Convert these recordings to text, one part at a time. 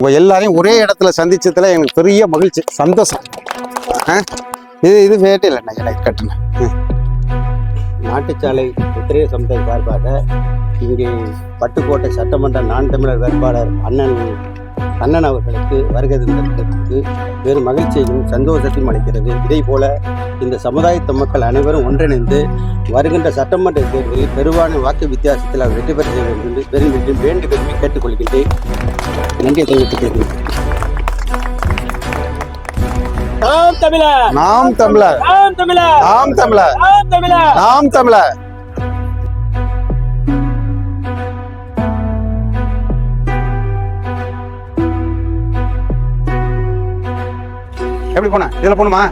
உங்க எல்லாரையும் ஒரே இடத்துல சந்திச்சதுல எனக்கு பெரிய மகிழ்ச்சி, சந்தோஷம். இது வேட்டை இல்லை எனக்கு கட்டுனேன். நாட்டுச்சாலை உத்திரைய சமுதாய சார்பாக இங்கே பட்டுக்கோட்டை சட்டமன்ற நான் தமிழர் வேட்பாளர் அண்ணன் அவர்களுக்கு வருகை தந்திருப்பதற்கு வேறு மகிழ்ச்சியையும் சந்தோஷத்தையும் அளிக்கிறது. இதே போல இந்த சமுதாயத்து மக்கள் அனைவரும் ஒன்றிணைந்து வருகின்ற சட்டமன்ற தேர்தலில் பெருவான வாக்கு வித்தியாசத்தில் அவர் வெற்றி பெற வேண்டும் என்று பெருமின்றும் வேண்டுகோளை கேட்டுக்கொள்கின்றேன். நன்றி தெரிவித்துக் கொள்கிறேன். நாம் தமிழர், நாம் தமிழர், நாம் தமிழர், நாம் தமிழர், நாம் தமிழர், நாம் தமிழர். எப்படி போன? இதுல போணுமா?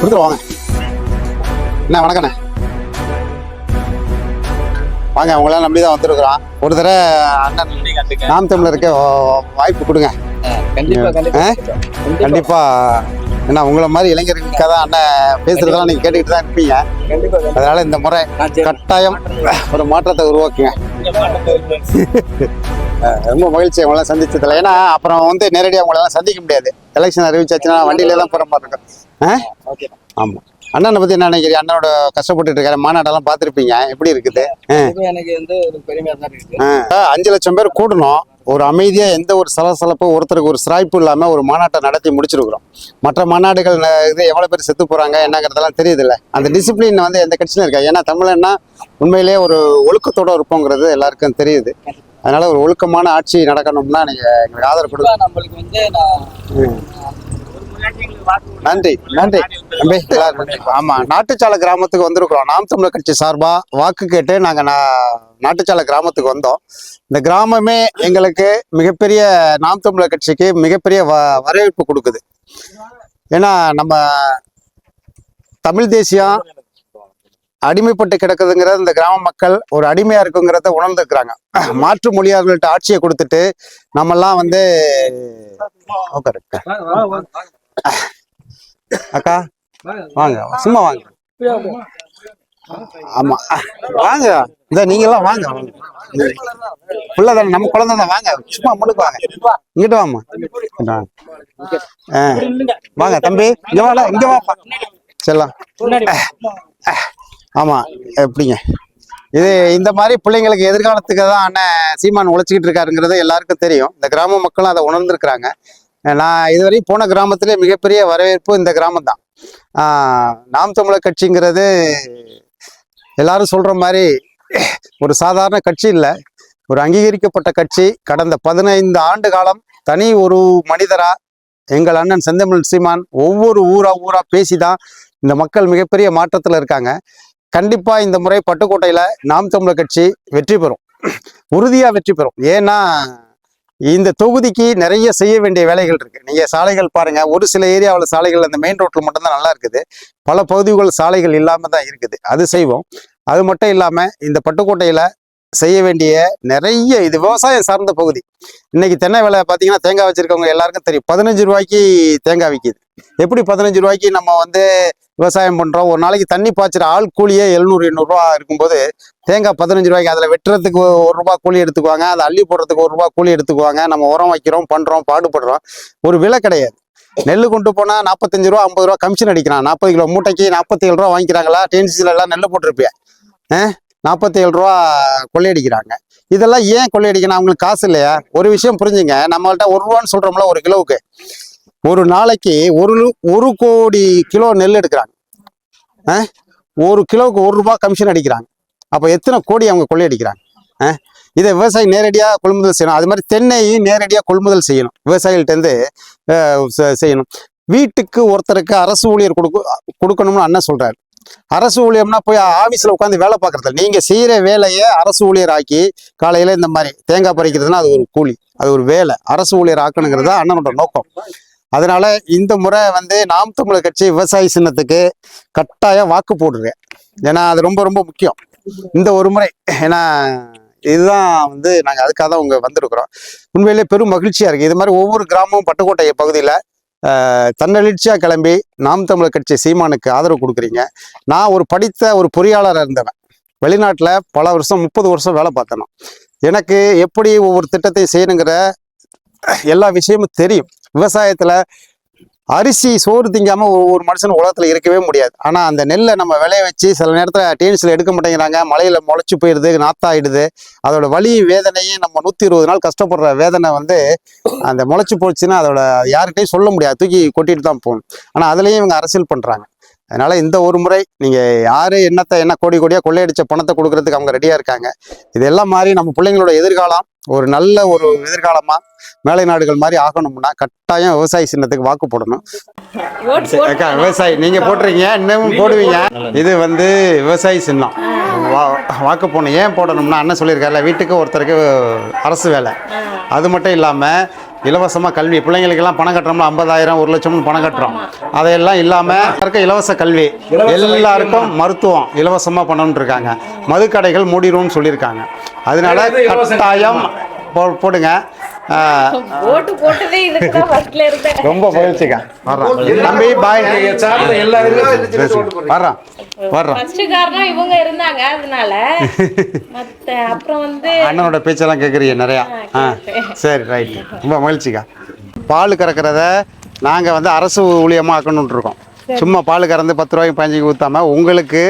கொடுத்துட்டு வாங்க. என்ன வணக்கண்ணே, வாங்க. அவங்களாம் நம்பி தான் வந்துருக்குறோம். ஒரு தடவை அண்ணன் நாம் தமிழருக்கு வாய்ப்பு கொடுங்க. கண்டிப்பா. ஏன்னா உங்களை மாதிரி இளைஞர்களுக்காக தான் அண்ணன் பேசுறதெல்லாம் நீங்க கேட்டுக்கிட்டு தான் இருப்பீங்க. அதனால இந்த முறை கட்டாயம் ஒரு மாற்றத்தை உருவாக்குங்க. ரொம்ப மகிழ்ச்சி அவங்களாம் சந்திச்சதுல. ஏன்னா அப்புறம் வந்து நேரடியாக அவங்களெல்லாம் சந்திக்க முடியாது. எலெக்ஷன் அறிவிச்சாச்சுன்னா வண்டியில தான் போற மாதிரி இருக்கும். ஆமா. அண்ணனை பத்தி என்ன நினைக்கிறீங்க? அண்ணனோட கஷ்டப்பட்டு இருக்காரு, மாநாட்டெல்லாம் பார்த்துருப்பீங்க, எப்படி இருக்குது? எனக்கு வந்து ஒரு பெருமையா தான் இருக்கு. 5 லட்சம் பேர் கூடணும். ஒரு அமைதியா, எந்த ஒரு சலசலப்பு, ஒருத்தருக்கு ஒரு சிராய்ப்பு இல்லாம ஒரு மாநாட்டை நடத்தி முடிச்சிருக்கிறோம். மற்ற மாநாடுகள் இது எவ்வளவு பேர் செத்து போறாங்க என்னங்கிறதெல்லாம் தெரியுது இல்ல. அந்த டிசிப்ளின் வந்து எந்த கட்சியிலும் இருக்கா. ஏன்னா தமிழன்னா உண்மையிலேயே ஒரு ஒழுக்கத்தோட இருப்போங்கிறது எல்லாருக்கும் தெரியுது. அதனால ஒரு ஒழுக்கமான ஆட்சி நடக்கணும்னா நீங்க எங்களுக்கு ஆதரவு கொடுங்க. நம்மளுக்கு வந்து நன்றி நன்றி தம்பி, எல்லாரும் நன்றி. ஆமா, நாட்டுச்சாலை கிராமத்துக்கு வந்திருக்கிறோம். நாம் தமிழர் கட்சி சார்பா வாக்கு கேட்டு நாங்க நாட்டுச்சாலை கிராமத்துக்கு வந்தோம். இந்த கிராமமே எங்களுக்கு மிகப்பெரிய, நாம் தமிழர் கட்சிக்கு மிகப்பெரிய வரவேற்பு கொடுக்குது. ஏன்னா நம்ம தமிழ் தேசியம் அடிமைப்பட்டு கிடக்குதுங்கிறத இந்த கிராம மக்கள் ஒரு அடிமையா இருக்குங்கிறத உணர்ந்துருக்குறாங்க. மாற்று மொழியாளர்கள்ட்ட ஆட்சியை கொடுத்துட்டு நம்மெல்லாம் வந்து அக்கா வாங்க, சும்மா வாங்க. ஆமா வாங்க, இந்த நீங்க எல்லாம் வாங்க. பிள்ளைதானே, நம்ம குழந்தை தான். வாங்க, சும்மா முழுக்க வாங்க. இங்கிட்டு வாமா. வாங்க தம்பி, இங்க வாடா, இங்க வாப்பா செல்லாம். ஆமா, எப்படிங்க இது? இந்த மாதிரி பிள்ளைங்களுக்கு எதிர்காலத்துக்கு தான் அண்ணன் சீமான் உழைச்சிக்கிட்டு இருக்காருங்கிறது எல்லாருக்கும் தெரியும். இந்த கிராம மக்களும் அதை உணர்ந்துருக்குறாங்க. நான் இதுவரையும் போன கிராமத்திலே மிகப்பெரிய வரவேற்பு இந்த கிராமம் தான். நாம் தமிழர் கட்சிங்கிறது எல்லாரும் சொல்ற மாதிரி ஒரு சாதாரண கட்சி இல்லை, ஒரு அங்கீகரிக்கப்பட்ட கட்சி. கடந்த 15 ஆண்டு காலம் தனி ஒரு மனிதரா எங்கள் அண்ணன் செந்தமிழ் சீமான் ஒவ்வொரு ஊரா பேசிதான் இந்த மக்கள் மிகப்பெரிய மாற்றத்துல இருக்காங்க. கண்டிப்பா இந்த முறை பட்டுக்கோட்டையில நாம் தமிழர் கட்சி வெற்றி பெறும், உறுதியா வெற்றி பெறும். ஏன்னா இந்த தொகுதிக்கு நிறைய செய்ய வேண்டிய வேலைகள் இருக்கு. நீங்க சாலைகள் பாருங்க, ஒரு சில ஏரியாவில் சாலைகள் அந்த மெயின் ரோட்ல மட்டும்தான் நல்லா இருக்குது. பல பகுதிகள் சாலைகள் இல்லாம தான் இருக்குது. அது செய்வோம். அது மட்டும் இல்லாம இந்த பட்டுக்கோட்டையில செய்ய வேண்டிய நிறைய, இது விவசாயம் சார்ந்த பகுதி. இன்னைக்கு தென்னை விலை பார்த்தீங்கன்னா, தேங்காய் வச்சிருக்கவங்க எல்லாருக்கும் தெரியும், 15 ரூபாய்க்கு தேங்காய் விற்கிது. எப்படி 15 ரூபாய்க்கு நம்ம வந்து விவசாயம் பண்றோம்? ஒரு நாளைக்கு தண்ணி பாய்ச்சிற ஆள் கூலியே 700-800 ரூபா இருக்கும்போது தேங்காய் 15 ரூபாய்க்கு, அதில் வெட்டுறதுக்கு 1 ரூபா கூலி எடுத்துக்குவாங்க, அதை அள்ளி போடுறதுக்கு 1 ரூபா கூலி எடுத்துக்குவாங்க. நம்ம உரம் வைக்கிறோம், பண்றோம், பாடுபடுறோம். ஒரு விலை கிடையாது. நெல் கொண்டு போனா 45 ரூபா 50 ரூபா கமிஷன் அடிக்கிறான். 40 கிலோ மூட்டைக்கு 47 ரூபா வாங்கிக்கிறாங்களா? டிஎன்சிசில எல்லாம் நெல் போட்டிருப்பியா? 47 ரூபா கொள்ளையடிக்கிறாங்க. இதெல்லாம் ஏன் கொள்ளையடிக்கணும்? அவங்களுக்கு காசு இல்லையா? ஒரு விஷயம் புரிஞ்சுங்க, நம்மள்ட்ட 1 ரூபான்னு சொல்றோம்ல ஒரு கிலோவுக்கு. ஒரு நாளைக்கு 1 கோடி கிலோ நெல் எடுக்கிறாங்க. 1 கிலோவுக்கு 1 ரூபா கமிஷன் அடிக்கிறாங்க. அப்போ எத்தனை கோடி அவங்க கொள்ளையடிக்கிறாங்க? இதை விவசாயி நேரடியாக கொள்முதல் செய்யணும். அது மாதிரி தென்னையும் நேரடியாக கொள்முதல் செய்யணும், விவசாயிகள்டேருந்து செய்யணும். வீட்டுக்கு ஒருத்தருக்கு அரசு ஊழியர் கொடுக்கணும்னு அண்ணன் சொல்றாரு. அரசு ஊழியர்னா போய் ஆபீஸ்ல உட்காந்து வேலை பார்க்கறது. நீங்க செய்யற வேலையை அரசு ஊழியர் ஆக்கி, காலையில இந்த மாதிரி தேங்காய் பறிக்கிறதுனா அது ஒரு கூலி, அது ஒரு வேலை. அரசு ஊழியர் ஆக்கணுங்கிறது அண்ணனோட நோக்கம். அதனால இந்த முறை வந்து நாம் தமிழர் கட்சி விவசாய சின்னத்துக்கு கட்டாயம் வாக்கு போடுறேன். ஏன்னா அது ரொம்ப ரொம்ப முக்கியம். இந்த ஒரு முறை ஏன்னா இதுதான் வந்து நாங்கள் அதுக்காக தான் உங்க வந்திருக்கிறோம். உண்மையிலே பெரும் மகிழ்ச்சியா இருக்கு. இது மாதிரி ஒவ்வொரு கிராமமும் பட்டுக்கோட்டை பகுதியில் தன்னெழுச்சியா கிளம்பி நாம் தமிழர் கட்சி சீமானுக்கு ஆதரவு கொடுக்குறீங்க. நான் ஒரு படித்த ஒரு பொறியாளராக இருந்தவன். வெளிநாட்டில் பல வருஷம் 30 வருஷம் வேலை பார்த்தேன். எனக்கு எப்படி ஒவ்வொரு திட்டத்தையும் செய்யணுங்கிற எல்லா விஷயமும் தெரியும். விவசாயத்தில் அரிசி சோறு திங்காம ஒவ்வொரு மனுஷன் உலகத்துல இருக்கவே முடியாது. ஆனா அந்த நெல்லை நம்ம விளைய வச்சு சில நேரத்துல டிஎன்சில எடுக்க மாட்டேங்கிறாங்க, மழையில முளைச்சு போயிடுது, நாத்தாயிடுது. அதோட வலி வேதனையும் நம்ம 120 நாள் கஷ்டப்படுற வேதனை வந்து அந்த முளைச்சு போச்சுன்னா அதோட யார்கிட்டையும் சொல்ல முடியாது, தூக்கி கொட்டிட்டு தான் போகணும். ஆனா அதுலயும் இவங்க அரசியல் பண்றாங்க. அதனால இந்த ஒரு முறை நீங்க யாரு என்ன கோடி கோடியா கொள்ளையடிச்ச பணத்தை கொடுக்கறதுக்கு அவங்க ரெடியா இருக்காங்க. இதெல்லாம் மாதிரி நம்ம பிள்ளைங்களோட எதிர்காலம் ஒரு நல்ல ஒரு எதிர்காலமா மேலை நாடுகள் மாதிரி ஆகணும்னா கட்டாயம் விவசாய சின்னத்துக்கு வாக்கு போடணும். அக்கா விவசாயி நீங்க போட்டுறீங்க, இன்னமும் போடுவீங்க. இது வந்து விவசாய சின்னம் வாக்கு போடணும். ஏன் போடணும்னா அண்ணன் சொல்லியிருக்காருல, வீட்டுக்கு ஒருத்தருக்கு அரசு வேலை. அது மட்டும் இல்லாம இலவசமாக கல்வி, பிள்ளைங்களுக்கெல்லாம் பணம் கட்டுறோம்ல, 50,000 1 லட்சம்னு பணம் கட்டுறோம். அதையெல்லாம் இல்லாமல் இலவச கல்வி, எல்லாருக்கும் மருத்துவம் இலவசமாக பண்ணணும்னு இருக்காங்க. மதுக்கடைகள் மூடிடும்னு சொல்லியிருக்காங்க. அதனால கட்டாயம் போடுங்க. ரொம்ப மகிழ்ச்சிக்கா. தம்பி பாய். வர்றோம் வர்றோம். அண்ணனோட பேச்செல்லாம் கேட்குறீங்க நிறையா. சரி ரைட், ரொம்ப மகிழ்ச்சிக்கா. பால் கறக்கிறத நாங்கள் வந்து அரசு ஊழியமாக ஆக்கணும்னு இருக்கோம். சும்மா பால் கறந்து 10 ரூபாய்க்கு 15 ஊற்றாம உங்களுக்கு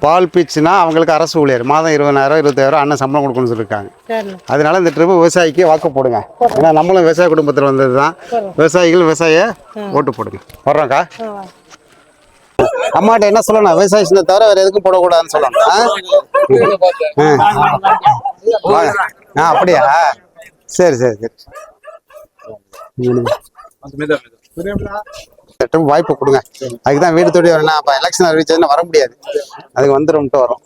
பால் பீச்சுனா அவங்களுக்கு அரசு ஊழியர் மாதம் 20,000 20,000 அண்ணன் சம்பளம் கொடுக்கணும்னு சொல்லியிருக்காங்க. அதனால இந்த ட்ரிப்பு விவசாயிக்கு வாக்கு போடுங்க. ஏன்னா நம்மளும் விவசாய குடும்பத்தில் வந்தது தான். விவசாயிகள் விவசாய ஓட்டு போடுங்க. வர்றோம்க்கா. அம்மாட்ட என்ன சொல்லணும், விவசாய சின்ன தவிர வேற எதுக்கும் போடக்கூடாதுன்னு சொல்லணும். அப்படியா? சரி சரி சரி, வாய்ப்பு கொடுங்க. அதுக்குதான் வீடு தேடி வரணும். அப்ப எலெக்ஷன் அறிவிச்சதுன்னு வர முடியாது, அதுக்கு வந்துரும்ட்டு வரோம்.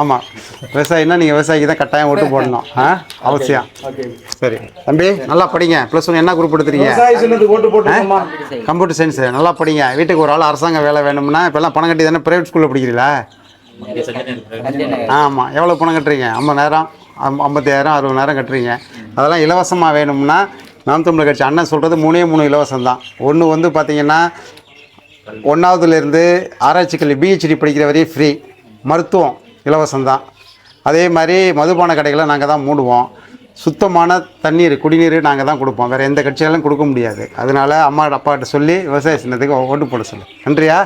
ஆமா, விவசாயினா நீங்க விவசாயிக்கு தான் கட்டாயம் ஓட்டு போடணும். அவசியம். சரி தம்பி, நல்லா படிங்க. +1 என்ன குரூப் எடுத்துறீங்க? Computer science. நல்லா படிங்க. வீட்டுக்கு ஒரு ஆள் அரசாங்க வேலை வேணும்னா இப்பெல்லாம் பணம் கட்டி தானே பிரைவேட் ஸ்கூல்ல படிக்கிறீங்களா? ஆமா. எவ்வளவு பணம் கட்டுறீங்க? 50,000 50,000 60,000 கட்டுறீங்க. அதெல்லாம் இலவசமாக வேணும்னா நாம் தமிழர் கட்சி அண்ணன் சொல்கிறது 3 இலவசம் தான். ஒன்று வந்து பார்த்தீங்கன்னா 1ஆவதுலேருந்து ஆராய்ச்சி கல்வி பிஹெச்டி படிக்கிற வரையும் ஃப்ரீ. மருத்துவம் இலவசம் தான். அதே மாதிரி மதுபான கடைகளை நாங்கள் தான் மூடுவோம். சுத்தமான தண்ணீர் குடிநீர் நாங்கள் தான் கொடுப்போம். வேறு எந்த கட்சியாலும் கொடுக்க முடியாது. அதனால் அம்மா அப்பாட்ட சொல்லி விவசாய சின்னத்துக்கு ஓட்டு போட சொல்லு. நன்றியா?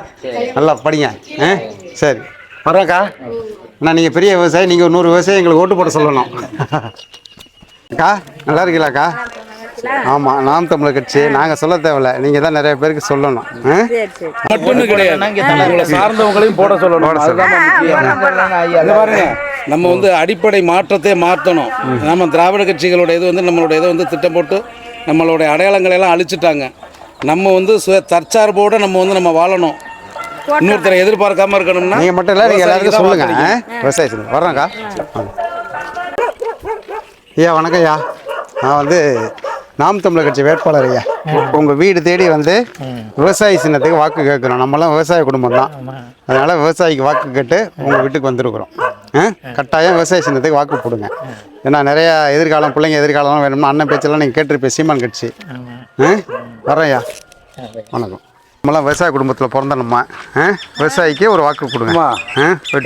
நல்லா படிங்க. சரி வர்றேன்க்கா. அண்ணா நீங்கள் பெரிய விவசாயி, நீங்கள் 100 விவசாயி எங்களுக்கு ஓட்டு போட சொல்லணும். அக்கா நல்லா இருக்கீங்களாக்கா? ஆமாம், நாம் தமிழர் கட்சி நாங்கள் சொல்ல தேவையில்ல, நீங்கள் தான் நிறைய பேருக்கு சொல்லணும். சார்ந்தவங்களையும் போட சொல்லணும். பாருங்க, நம்ம வந்து அடிப்படை மாற்றத்தை மாற்றணும். நம்ம திராவிட கட்சிகளோட இது வந்து நம்மளோட இதை வந்து திட்டம் போட்டு நம்மளுடைய அடையாளங்களை எல்லாம் அழிச்சிட்டாங்க. நம்ம வந்து தற்சார்போடு நம்ம வாழணும். இன்னொருத்தரை எதிர்பார்க்காம இருக்கணும்னா நீங்கள் மட்டும் இல்லை, நீங்கள் எல்லாருக்கும் சொல்லுங்க. விவசாயத்தில் வர்றோங்க்கா. ஐயா வணக்கம் ஐயா. நான் வந்து நாம் தமிழர் கட்சி வேட்பாளர் ஐயா. உங்கள் வீடு தேடி வந்து விவசாய சின்னத்துக்கு வாக்கு கேட்குறோம். நம்மளாம் விவசாய குடும்பம் தான். அதனால் விவசாயிக்கு வாக்கு கேட்டு உங்கள் வீட்டுக்கு வந்திருக்கிறோம். கட்டாயம் விவசாய சின்னத்துக்கு வாக்கு போடுங்க. ஏன்னா நிறையா எதிர்காலம் பிள்ளைங்க எதிர்காலம் வேணும்னா அண்ணன் பேச்செல்லாம் நீங்கள் கேட்டிருப்பேன். சீமான் கட்சி. வர்றேன் ஐயா. வணக்கம். நம்மளாம் விவசாய குடும்பத்தில் பிறந்த நம்ம விவசாயிக்கு ஒரு வாக்கு கொடுங்க.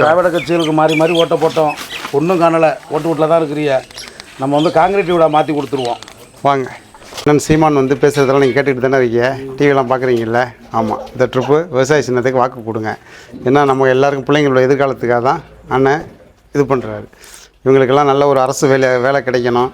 திராவிட கட்சிகளுக்கு மாறி மாறி ஓட்ட போட்டோம், ஒன்றும் காணலை. ஓட்டு வீட்டில் தான் இருக்கிறீங்க. நம்ம வந்து காங்கிரீட் வீடாக மாற்றி கொடுத்துருவோம். வாங்க. நான் சீமான் வந்து பேசுகிறதெல்லாம் நீங்கள் கேட்டுக்கிட்டு தானே இருக்கீங்க, டிவிலாம் பார்க்குறீங்கல்ல. ஆமாம், இந்த ட்ரிப்பு விவசாய சின்னத்துக்கு வாக்கு கொடுங்க. ஏன்னா நம்ம எல்லாருக்கும் பிள்ளைங்களோட எதிர்காலத்துக்காக தான் அண்ணன் இது பண்ணுறாரு. இவங்களுக்கெல்லாம் நல்ல ஒரு அரசு வேலை கிடைக்கணும்,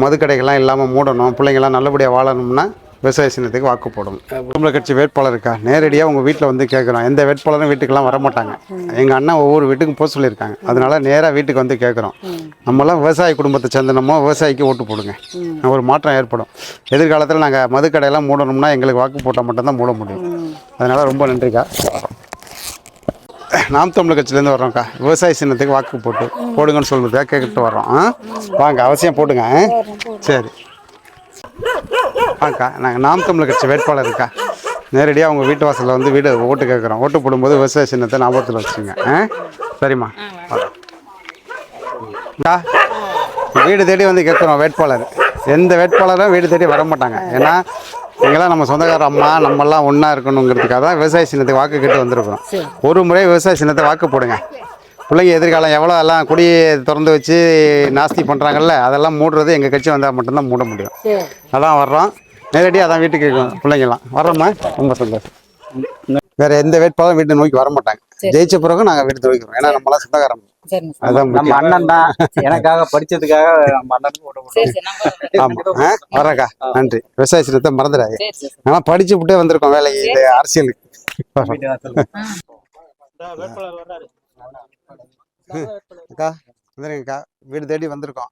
மதுக்கடைகள்லாம் இல்லாமல் மூடணும், பிள்ளைங்கள்லாம் நல்லபடியாக வாழணும்னா விவசாய சின்னத்துக்கு வாக்கு போடணும். தமிழர் கட்சி வேட்பாளர் இருக்கா, நேரடியாக உங்கள் வீட்டில் வந்து கேட்குறோம். எந்த வேட்பாளரும் வீட்டுக்கெல்லாம் வரமாட்டாங்க. எங்கள் அண்ணன் ஒவ்வொரு வீட்டுக்கும் போக சொல்லியிருக்காங்க. அதனால நேராக வீட்டுக்கு வந்து கேட்குறோம். நம்மளாம் விவசாய குடும்பத்தை சேர்ந்தனமோ விவசாயிக்கு ஓட்டு போடுங்க. ஒரு மாற்றம் ஏற்படும். எதிர்காலத்தில் நாங்கள் மதுக்கடையெல்லாம் மூடணும்னா எங்களுக்கு வாக்கு போட்டால் மட்டும்தான் மூட முடியும். அதனால் ரொம்ப நன்றிக்கா. நாம் தமிழர் கட்சியிலேருந்து வர்றோம்க்கா. விவசாய சின்னத்துக்கு வாக்கு போடுங்கன்னு சொல்லுறதுக்காக கேட்டுட்டு வர்றோம். வாங்க, அவசியம் போடுங்க. சரி வாங்கக்கா. நாங்கள் நாம் தமிழர் கட்சி வேட்பாளர் இருக்கா. நேரடியாக உங்கள் வீட்டு வாசலில் வந்து வீடு ஓட்டு கேட்குறோம். ஓட்டு போடும்போது விவசாய சின்னத்தை ஞாபகத்தில் வச்சுங்க. சரிம்மா. அக்கா, வீடு தேடி வந்து கேட்குறோம் வேட்பாளர். எந்த வேட்பாளரும் வீடு தேடி வர மாட்டாங்க. ஏன்னா எங்கெல்லாம் நம்ம சொந்தக்கார அம்மா நம்மெல்லாம் ஒன்றா இருக்கணுங்கிறதுக்காக தான் விவசாய சின்னத்துக்கு வாக்கு கேட்டு வந்திருக்கிறோம். ஒரு முறை விவசாய சின்னத்தை வாக்கு போடுங்க. பிள்ளைங்க எதிர்காலம் எவ்வளோ எல்லாம் குடியை திறந்து வச்சு நாஸ்தி பண்ணுறாங்கல்ல, அதெல்லாம் மூடுறது எங்கள் கட்சி வந்தால் மட்டும்தான் மூட முடியும். அதான் வர்றோம், நேரடியாக அதான் வீட்டுக்கு கேட்கும் பிள்ளைங்களாம். வர்றோம்மா, ரொம்ப சந்தோஷம். வேற எந்த வேட்பாளரும் வீட்டை நோக்கி வர மாட்டாங்க. ஜெயிச்ச பிறகு நாங்கள் வீட்டு துவைக்கிறோம். ஏன்னா நம்மளாம் சொந்தக்காரம். அதான் நம்ம அண்ணன் தான் எனக்காக படிச்சதுக்காக நம்ம அண்ணனுக்கு ஓட்ட போடுவோம். ஆமாம், வரக்கா, நன்றி. விவசாய சின்னத்தை மறந்துடாது. ஆனால் படிச்சு விட்டே வந்திருக்கோம் வேலைக்கு, இது அரசியலுக்கு. அக்கா வந்துருங்கக்கா, வீடு தேடி வந்திருக்கோம்.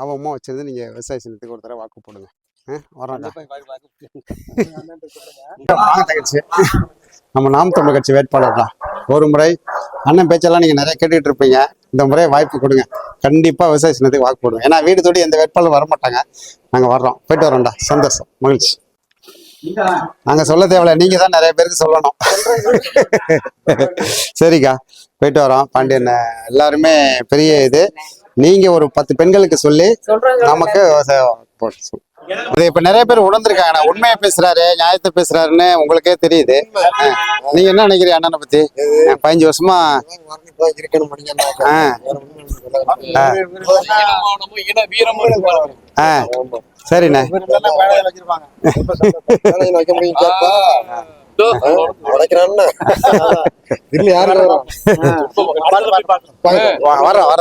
ஆபமாக வச்சிருந்து நீங்கள் விவசாய சின்னத்துக்கு ஒரு தடவை வாக்கு போடுங்க. வரோம்க்கா. வாங்க தங்கச்சி, நம்ம நாம் தமிழர் கட்சி வேட்பாளர் தான். ஒரு முறை அண்ணன் பேச்செல்லாம் நீங்கள் நிறைய கேட்டுக்கிட்டு இருப்பீங்க. இந்த முறை வாய்ப்பு கொடுங்க, கண்டிப்பாக விவசாய சின்னத்துக்கு வாக்கு போடுங்க. ஏன்னா வீடு தேடி எந்த வேட்பாளர் வரமாட்டாங்க. நாங்கள் வர்றோம், போயிட்டு வரோம்டா. சந்தோஷம், மகிழ்ச்சி. நாங்கள் சொல்ல தேவையில்ல, நீங்கள் தான் நிறைய பேருக்கு சொல்லணும். சரிக்கா, போயிட்டு வரோம். பாண்டியன் எல்லாருமே பெரிய இது. நீங்கள் ஒரு 10 பெண்களுக்கு சொல்லி நமக்கு அது இப்ப நிறைய பேர் உணர்ந்திருக்காங்க. நான் உண்மையை பேசுறாரு, நியாயத்தை பேசுறாருன்னு உங்களுக்கே தெரியுது. நீங்க என்ன நினைக்கிறீங்க அண்ணனை பத்தி? 15 வருஷமா சரிண்ணே. வரோம்.